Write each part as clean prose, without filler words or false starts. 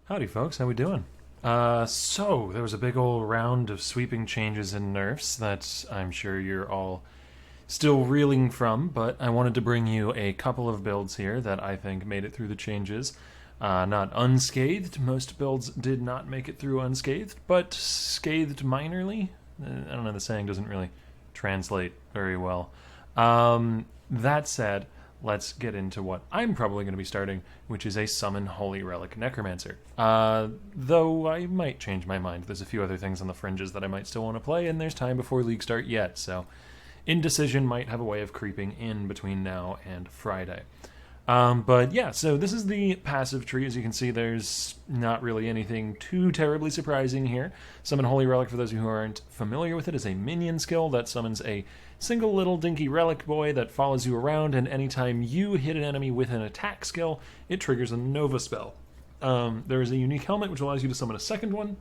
Howdy, folks. How we doing? So there was a big old round of sweeping changes and nerfs that I'm sure you're all still reeling from, but I wanted to bring you a couple of builds here that I think made it through the changes. Not unscathed. Most builds did not make it through unscathed, but scathed minorly. I don't know, the saying doesn't really translate very well. That said, let's get into what I'm probably going to be starting, which is a Summon Holy Relic Necromancer. Though I might change my mind. There's a few other things on the fringes that I might still want to play, and there's time before League start yet, so indecision might have a way of creeping in between now and Friday. But yeah, so this is the passive tree. As you can see, there's not really anything too terribly surprising here. Summon Holy Relic, for those of you who aren't familiar with it, is a minion skill that summons a single little dinky relic boy that follows you around, and anytime you hit an enemy with an attack skill, it triggers a Nova spell. There is a unique helmet which allows you to summon a second one.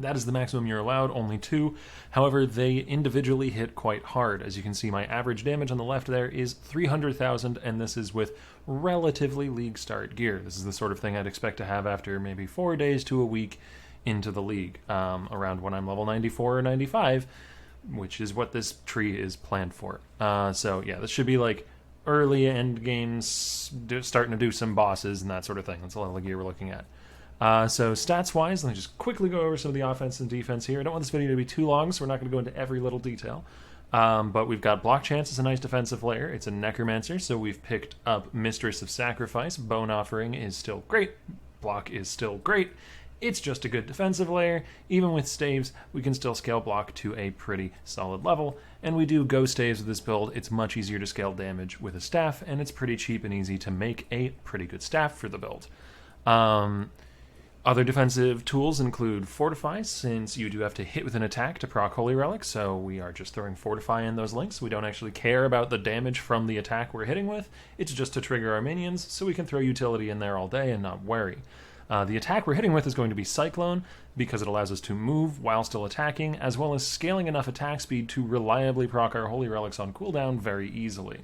That is the maximum you're allowed, only 2. However, they individually hit quite hard. As you can see, my average damage on the left there is 300,000, and this is with relatively League start gear. This is the sort of thing I'd expect to have after maybe 4 days to a week into the League, around when I'm level 94 or 95, which is what this tree is planned for. So yeah, this should be like early end games, starting to do some bosses and that sort of thing. That's a lot of the gear we're looking at. So stats-wise, let me just quickly go over some of the offense and defense here. I don't want this video to be too long, so we're not going to go into every little detail. But we've got Block Chance as a nice defensive layer. It's a Necromancer, so we've picked up Mistress of Sacrifice. Bone Offering is still great. Block is still great. It's just a good defensive layer. Even with staves, we can still scale block to a pretty solid level. And we do go staves with this build. It's much easier to scale damage with a staff, and it's pretty cheap and easy to make a pretty good staff for the build. Other defensive tools include Fortify, since you do have to hit with an attack to proc Holy Relic, so we are just throwing Fortify in those links. We don't actually care about the damage from the attack we're hitting with. It's just to trigger our minions, so we can throw utility in there all day and not worry. The attack we're hitting with is going to be Cyclone, because it allows us to move while still attacking, as well as scaling enough attack speed to reliably proc our Holy Relics on cooldown very easily.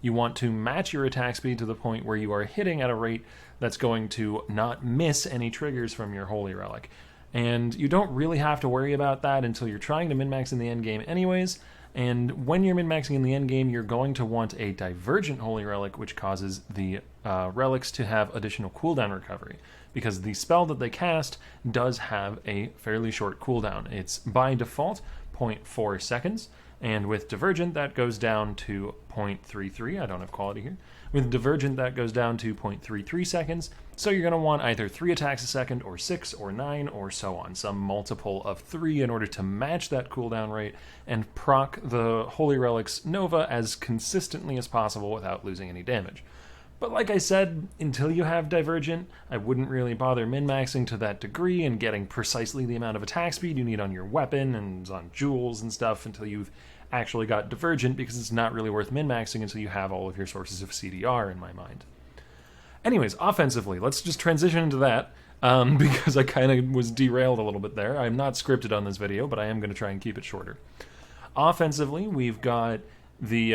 You want to match your attack speed to the point where you are hitting at a rate that's going to not miss any triggers from your Holy Relic. And you don't really have to worry about that until you're trying to min-max in the endgame anyways. And when you're min-maxing in the endgame, you're going to want a Divergent Holy Relic, which causes the relics to have additional cooldown recovery. Because the spell that they cast does have a fairly short cooldown. It's by default 0.4 seconds. And with Divergent, that goes down to 0.33. I don't have quality here. With Divergent, that goes down to 0.33 seconds. So you're going to want either 3 attacks a second, or 6, or 9, or so on. Some multiple of 3 in order to match that cooldown rate and proc the Holy Relic's Nova as consistently as possible without losing any damage. But like I said, until you have Divergent, I wouldn't really bother min-maxing to that degree and getting precisely the amount of attack speed you need on your weapon and on jewels and stuff until you've actually got Divergent, because it's not really worth min-maxing until you have all of your sources of CDR, in my mind. Anyways, offensively, let's just transition into that, because I kind of was derailed a little bit there. I'm not scripted on this video, but I am going to try and keep it shorter. Offensively, we've got the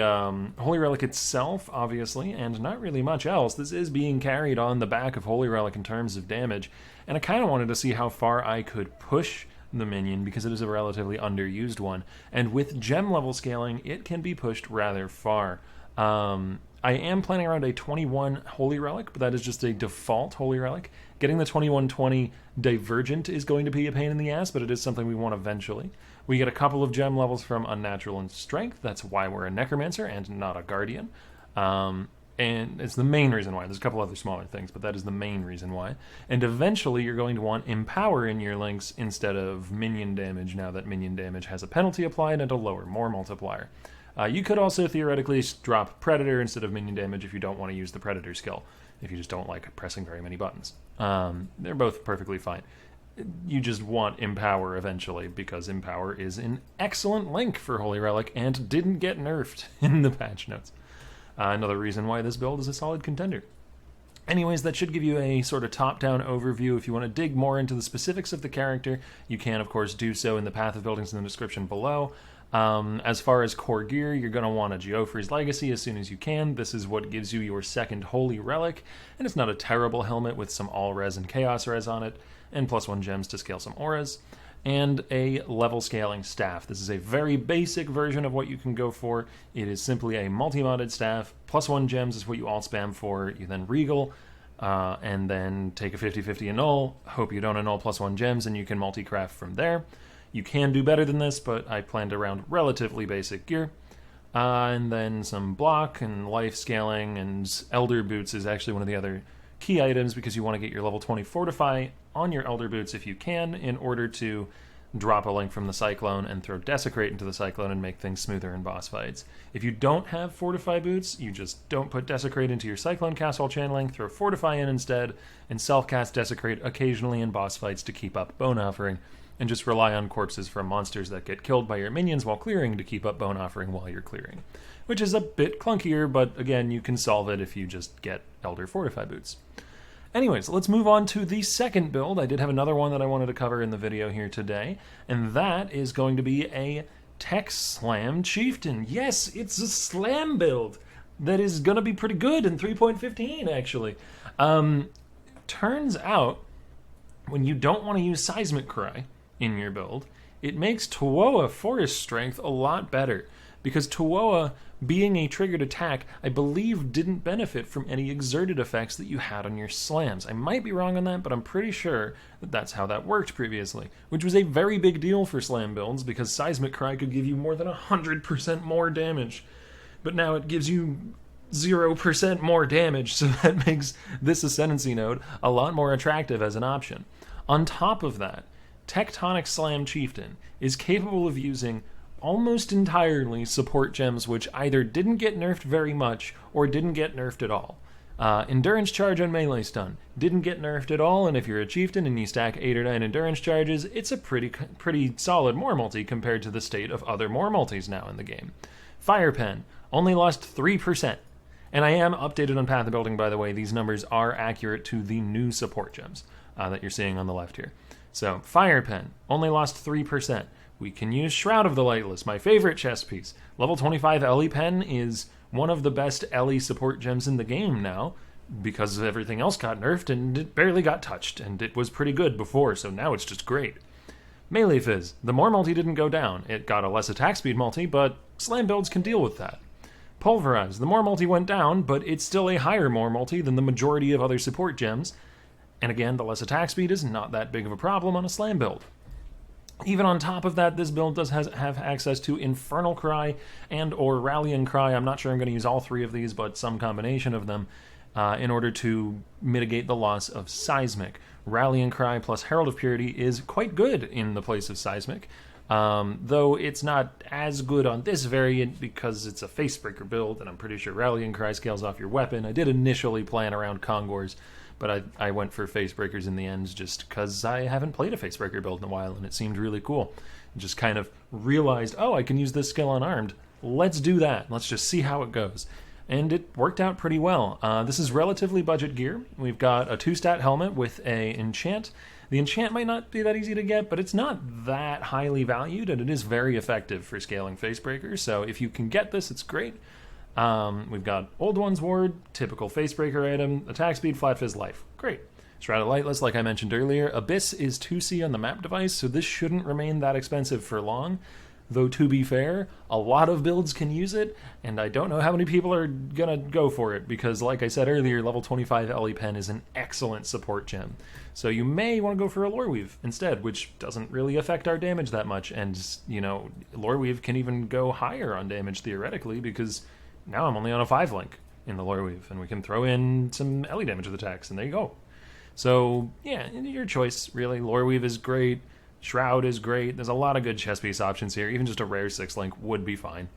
Holy Relic itself, obviously, and not really much else. This is being carried on the back of Holy Relic in terms of damage, and I kind of wanted to see how far I could push the minion, because it is a relatively underused one, and with gem level scaling, it can be pushed rather far. I am planning around a 21 Holy Relic, but that is just a default Holy Relic. Getting the 2120 Divergent is going to be a pain in the ass, but it is something we want eventually. We get a couple of gem levels from Unnatural and Strength. That's why we're a Necromancer and not a Guardian. And it's the main reason why. There's a couple other smaller things, but that is the main reason why. And eventually you're going to want Empower in your links instead of Minion Damage, now that Minion Damage has a penalty applied and a lower More multiplier. You could also theoretically drop Predator instead of Minion Damage if you don't want to use the Predator skill, if you just don't like pressing very many buttons. They're both perfectly fine. You just want Empower eventually, because Empower is an excellent link for Holy Relic and didn't get nerfed in the patch notes. Another reason why this build is a solid contender. Anyways, that should give you a sort of top-down overview. If you want to dig more into the specifics of the character, you can, of course, do so in the path of buildings in the description below. As far as core gear, you're going to want a Geoffrey's Legacy as soon as you can. This is what gives you your second Holy Relic, and it's not a terrible helmet with some All-Res and Chaos Res on it, and +1 gems to scale some auras, and a level scaling staff. This is a very basic version of what you can go for. It is simply a multi-modded staff. +1 gems is what you all spam for. You then regal, and then take a 50-50 annul. Hope you don't annul +1 gems, and you can multi-craft from there. You can do better than this, but I planned around relatively basic gear. And then some block and life scaling, and Elder Boots is actually one of the other key items because you want to get your level 20 Fortify on your Elder Boots if you can in order to drop a link from the Cyclone and throw Desecrate into the Cyclone and make things smoother in boss fights. If you don't have Fortify Boots, you just don't put Desecrate into your Cyclone cast while channeling, throw Fortify in instead, and self-cast Desecrate occasionally in boss fights to keep up Bone Offering, and just rely on corpses from monsters that get killed by your minions while clearing to keep up Bone Offering while you're clearing. Which is a bit clunkier, but again, you can solve it if you just get Elder Fortify Boots. Anyways, let's move on to the second build. I did have another one that I wanted to cover in the video here today, and that is going to be a Tech Slam Chieftain. Yes, it's a slam build that is going to be pretty good in 3.15, actually. Turns out, when you don't want to use Seismic Cry in your build, it makes Tuoa Forest Strength a lot better, because Tuoa, being a triggered attack, I believe didn't benefit from any exerted effects that you had on your slams. I might be wrong on that, but I'm pretty sure that that's how that worked previously, which was a very big deal for slam builds, because Seismic Cry could give you more than 100% more damage, but now it gives you 0% more damage, so that makes this Ascendancy node a lot more attractive as an option. On top of that, Tectonic Slam Chieftain is capable of using almost entirely support gems which either didn't get nerfed very much or didn't get nerfed at all. Endurance Charge and Melee Stun didn't get nerfed at all, and if you're a Chieftain and you stack 8 or 9 Endurance Charges, it's a pretty solid More Multi compared to the state of other More Multis now in the game. Fire Pen only lost 3%. And I am updated on Path of Building, by the way. These numbers are accurate to the new support gems that you're seeing on the left here. So, Fire Pen only lost 3%. We can use Shroud of the Lightless, my favorite chest piece. Level 25 Ellie Pen is one of the best Ellie support gems in the game now, because everything else got nerfed and it barely got touched, and it was pretty good before, so now it's just great. Melee Fizz, the More Multi didn't go down. It got a less attack speed multi, but slam builds can deal with that. Pulverize, the More Multi went down, but it's still a higher More Multi than the majority of other support gems, and again, the less attack speed is not that big of a problem on a slam build. Even on top of that, this build does have access to Infernal Cry and or Rallying Cry. I'm not sure I'm going to use all three of these, but some combination of them in order to mitigate the loss of Seismic. Rallying Cry plus Herald of Purity is quite good in the place of Seismic, though it's not as good on this variant because it's a Facebreaker build, and I'm pretty sure Rallying Cry scales off your weapon. I did initially plan around Kongors, but I went for Facebreakers in the end just because I haven't played a Facebreaker build in a while, and it seemed really cool. Just kind of realized, oh, I can use this skill unarmed. Let's do that. Let's just see how it goes. And it worked out pretty well. This is relatively budget gear. We've got a 2-stat helmet with a enchant. The enchant might not be that easy to get, but it's not that highly valued, and it is very effective for scaling Facebreakers, so if you can get this, it's great. We've got Old One's Ward, typical Facebreaker item, attack speed, flat fizz, life. Great. Shrouded Lightless, like I mentioned earlier. Abyss is 2C on the map device, so this shouldn't remain that expensive for long. Though, to be fair, a lot of builds can use it, and I don't know how many people are gonna go for it, because like I said earlier, level 25 Ellie Pen is an excellent support gem. So you may want to go for a Lore Weave instead, which doesn't really affect our damage that much, and, you know, Lore Weave can even go higher on damage theoretically, because now I'm only on a 5 link in the Lore Weave, and we can throw in some Ellie damage with attacks, and there you go. So, yeah, your choice, really. Lore Weave is great. Shroud is great. There's a lot of good chess piece options here. Even just a rare 6 link would be fine.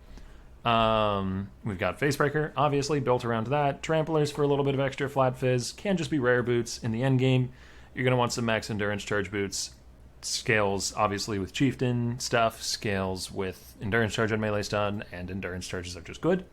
We've got Facebreaker, obviously, built around that. Tramplers for a little bit of extra flat fizz. Can just be rare boots. In the end game, you're going to want some max endurance charge boots. Scales, obviously, with Chieftain stuff. Scales with endurance charge and melee stun, and endurance charges are just good.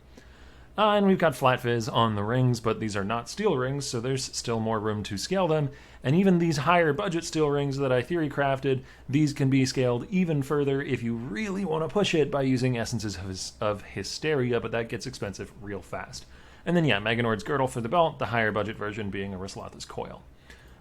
And we've got flat fizz on the rings, but these are not steel rings, so there's still more room to scale them. And even these higher budget steel rings that I theory crafted, these can be scaled even further if you really want to push it by using Essences of Hysteria, but that gets expensive real fast. And then yeah, Meganord's Girdle for the belt, the higher budget version being a Rislatha's Coil.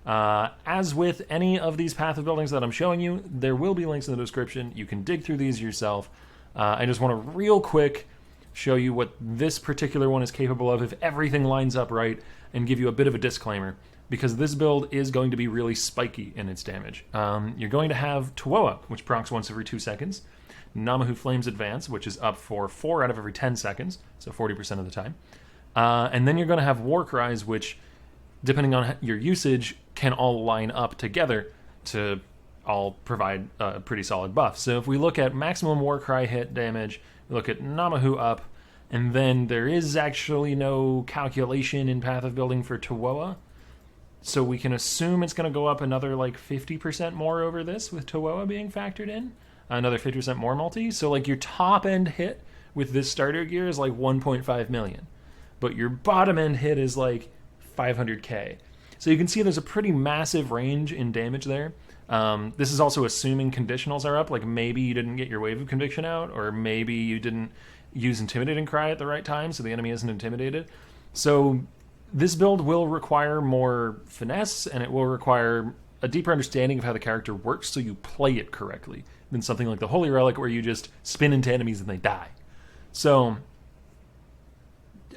As with any of these Path of Buildings that I'm showing you, there will be links in the description. You can dig through these yourself. I just want to real quick show you what this particular one is capable of if everything lines up right, and give you a bit of a disclaimer, because this build is going to be really spiky in its damage. You're going to have Tuoa, which procs once every 2 seconds, Namahu Flames Advance, which is up for 4 out of every 10 seconds, so 40% of the time. And then you're going to have War Cries, which, depending on your usage, can all line up together to all provide a pretty solid buff. So if we look at maximum War Cry hit damage, we look at Namahu up, and then there is actually no calculation in Path of Building for Tuoa, so we can assume it's going to go up another like 50% more over this with Tuoa being factored in, another 50% more multi. So like your top end hit with this starter gear is like 1.5 million, but your bottom end hit is like 500k. So you can see there's a pretty massive range in damage there. This is also assuming conditionals are up, like maybe you didn't get your Wave of Conviction out, or maybe you didn't use Intimidate and Cry at the right time, so the enemy isn't intimidated. So this build will require more finesse, and it will require a deeper understanding of how the character works so you play it correctly, than something like the Holy Relic where you just spin into enemies and they die. So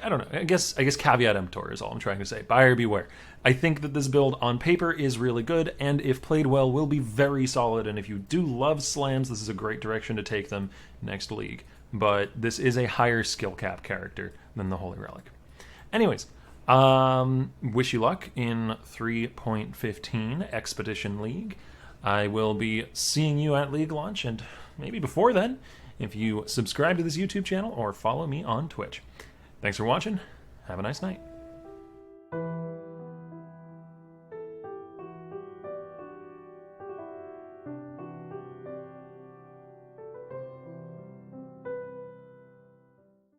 I don't know. I guess caveat emptor is all I'm trying to say. Buyer beware. I think that this build on paper is really good, and if played well, will be very solid. And if you do love slams, this is a great direction to take them next league. But this is a higher skill cap character than the Holy Relic. Anyways, wish you luck in 3.15 Expedition League. I will be seeing you at League launch, and maybe before then, if you subscribe to this YouTube channel or follow me on Twitch. Thanks for watching. Have a nice night.